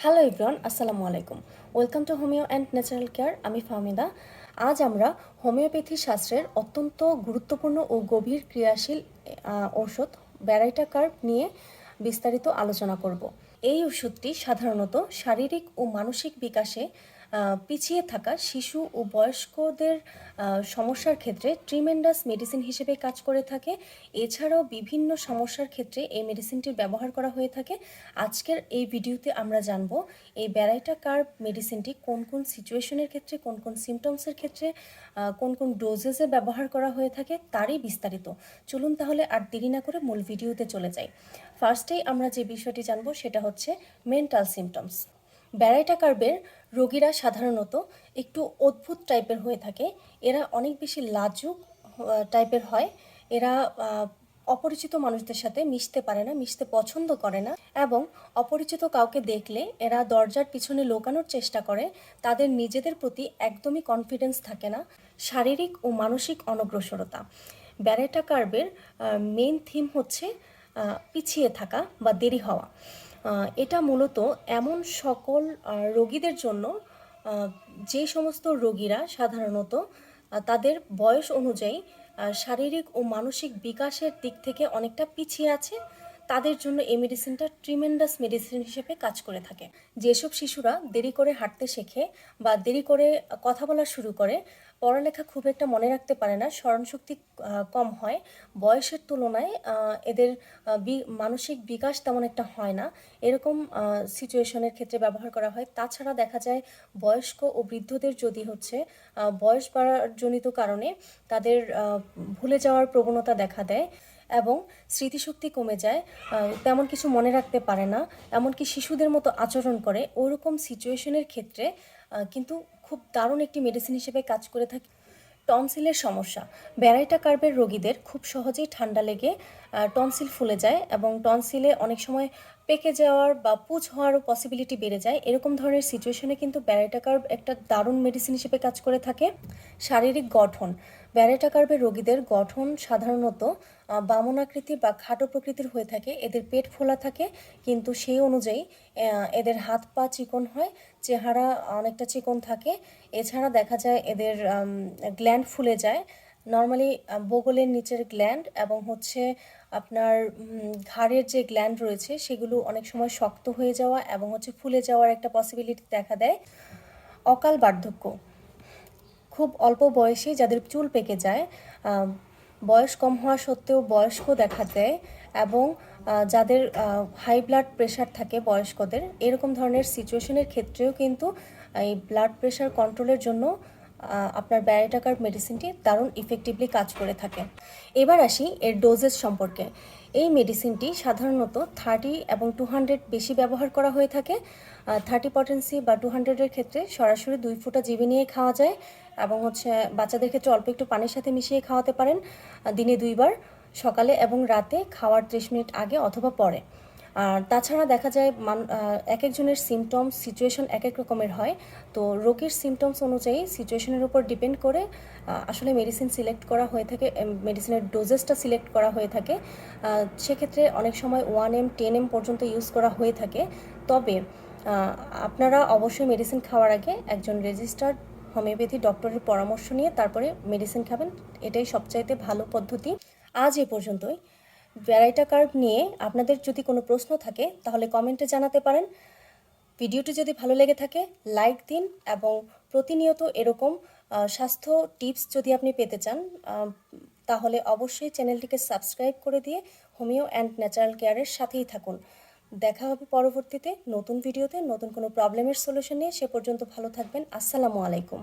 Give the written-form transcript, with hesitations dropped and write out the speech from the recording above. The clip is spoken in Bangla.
হ্যালো এভরিওয়ান, আসসালামু আলাইকুম। Welcome to homeo and natural care. আমি ফাহমিদা। আজ আমরা হোমিওপ্যাথি শাস্ত্রের অত্যন্ত গুরুত্বপূর্ণ ও গভীর ক্রিয়াশীল ঔষধ ব্যারাইটা কার্ব নিয়ে বিস্তারিত আলোচনা করব। এই ওষুধটি সাধারণত শারীরিক ও মানসিক বিকাশে পিছিয়ে থাকা শিশু ও বয়স্কদের সমস্যার ক্ষেত্রে ট্রিমেন্ডাস মেডিসিন হিসেবে কাজ করে থাকে। এছাড়াও বিভিন্ন সমস্যার ক্ষেত্রে এই মেডিসিনটির ব্যবহার করা হয়ে থাকে। আজকের এই ভিডিওতে আমরা জানব এই ব্যারাইটা কার্ব মেডিসিনটি কোন কোন সিচুয়েশনের ক্ষেত্রে, কোন কোন সিমটমসের ক্ষেত্রে, কোন কোন ডোজেসে ব্যবহার করা হয়ে থাকে তারই বিস্তারিত। চলুন তাহলে আর দেরি না করে মূল ভিডিওতে চলে যাই। ফার্স্টেই আমরা যে বিষয়টি জানব সেটা হচ্ছে মেন্টাল সিমটমস। ব্যারাইটা কার্বের রোগীরা সাধারণত একটু অদ্ভুত টাইপের হয়ে থাকে। এরা অনেক বেশি লাজুক টাইপের হয়। এরা অপরিচিত মানুষদের সাথে মিশতে পারে না, মিশতে পছন্দ করে না এবং অপরিচিত কাউকে দেখলে এরা দরজার পিছনে লুকানোর চেষ্টা করে। তাদের নিজেদের প্রতি একদমই কনফিডেন্স থাকে না। শারীরিক ও মানসিক অনগ্রসরতা। ব্যারাইটা কার্বের মেইন থিম হচ্ছে পিছিয়ে থাকা বা দেরি হওয়া। এটা মূলত এমন সকল রোগীদের জন্য যে সমস্ত রোগীরা সাধারণত তাদের বয়স অনুযায়ী শারীরিক ও মানসিক বিকাশের দিক থেকে অনেকটা পিছিয়ে আছে, তাদের জন্য এই মেডিসিনটা ট্রিমেন্ডাস মেডিসিন হিসেবে কাজ করে থাকে। যেসব শিশুরা দেরি করে হাঁটতে শেখে বা দেরি করে কথা বলা শুরু করে, পড়ালেখা খুব একটা মনে রাখতে পারে না, স্মরণশক্তি কম হয়, বয়সের তুলনায় এদের মানসিক বিকাশ তেমন একটা হয় না, এরকম সিচুয়েশনের ক্ষেত্রে ব্যবহার করা হয়। তাছাড়া দেখা যায় বয়স্ক ও বৃদ্ধদের যদি হচ্ছে বয়স বাড়াজনিত কারণে তাদের ভুলে যাওয়ার প্রবণতা দেখা দেয় এবং স্মৃতিশক্তি কমে যায়, তেমন কিছু মনে রাখতে পারে না, এমনকি শিশুদের মতো আচরণ করে, ওরকম সিচুয়েশনের ক্ষেত্রে কিন্তু খুব দারুণ একটি মেডিসিন হিসেবে কাজ করে থাকে। টনসিলের সমস্যা। ব্যারাইটা কার্বের রোগীদের খুব সহজেই ঠান্ডা লেগে টনসিল ফুলে যায় এবং টনসিলে অনেক সময় পেকে যাওয়ার বা পুঁজ হওয়ারও পসিবিলিটি বেড়ে যায়। এরকম ধরনের সিচুয়েশনে কিন্তু ব্যারাইটা কার্ব একটা দারুণ মেডিসিন হিসেবে কাজ করে থাকে। শারীরিক গঠন। ব্যারাইটা কার্বের রোগীদের গঠন সাধারণত বামন আকৃতির বা খাটো প্রকৃতির হয়ে থাকে। এদের পেট ফোলা থাকে, কিন্তু সেই অনুযায়ী এদের হাত পা চিকন হয়, চেহারা অনেকটা চিকন থাকে। এছাড়া দেখা যায় এদের গ্ল্যান্ড ফুলে যায়। নর্মালি বগলের নিচের গ্ল্যান্ড এবং হচ্ছে আপনার ঘাড়ের যে গ্ল্যান্ড রয়েছে সেগুলো অনেক সময় শক্ত হয়ে যাওয়া এবং হচ্ছে ফুলে যাওয়ার একটা পসিবিলিটি দেখা দেয়। অকাল বার্ধক্য। খুব অল্প বয়সে যাদের চুল পেকে যায়, বয়স কম হওয়া সত্ত্বেও বয়স্ক দেখা দেয় এবং যাদের হাই ব্লাড প্রেশার থাকে বয়স্কদের, এরকম ধরনের সিচুয়েশনের ক্ষেত্রেও কিন্তু এই ব্লাড প্রেশার কন্ট্রোলের জন্য আপনার ব্যারাইটা কার্ব মেডিসিনটি দারুণ ইফেক্টিভলি কাজ করে থাকে। এবার আসি এর ডোজেস সম্পর্কে। এই মেডিসিনটি সাধারণত 30 এবং 200 বেশি ব্যবহার করা হয়ে থাকে। 30 পটেন্সি বা 200-এর ক্ষেত্রে সরাসরি 2 ফোঁটা জিভে নিয়ে খাওয়া যায় এবং হচ্ছে বাচ্চাদের ক্ষেত্রে অল্প একটু পানির সাথে মিশিয়ে খাওয়াতে পারেন দিনে 2 বার, সকালে এবং রাতে খাওয়ার 30 মিনিট আগে অথবা পরে। আর তাছাড়া দেখা যায় এক একজনের সিমটমস সিচুয়েশন এক এক রকমের হয়। তো রোগীর সিমটমস অনুযায়ী সিচুয়েশনের উপর ডিপেন্ড করে আসলে মেডিসিন সিলেক্ট করা হয়ে থাকে, মেডিসিনের ডোজেসটা সিলেক্ট করা হয়ে থাকে। সেক্ষেত্রে অনেক সময় 1 mg 10 mg পর্যন্ত ইউজ করা হয়ে থাকে। তবে আপনারা অবশ্যই মেডিসিন খাওয়ার আগে একজন রেজিস্টার্ড হোমিওপ্যাথি ডক্টরের পরামর্শ নিয়ে তারপরে মেডিসিন খাবেন, এটাই সবচাইতে ভালো পদ্ধতি। আজ এ পর্যন্তই। ব্যারাইটা কার্ব নিয়ে আপনাদের যদি কোনো প্রশ্ন থাকে তাহলে কমেন্টে জানাতে পারেন। ভিডিওটি যদি ভালো লেগে থাকে লাইক দিন এবং প্রতিনিয়ত এরকম স্বাস্থ্য টিপস যদি আপনি পেতে চান তাহলে অবশ্যই চ্যানেলটিকে সাবস্ক্রাইব করে দিয়ে হোমিও অ্যান্ড ন্যাচারাল কেয়ারের সাথেই থাকুন। দেখা হবে পরবর্তীতে নতুন ভিডিওতে নতুন কোনো প্রবলেমের সলিউশন নিয়ে। সে পর্যন্ত ভালো থাকবেন। আসসালামু আলাইকুম।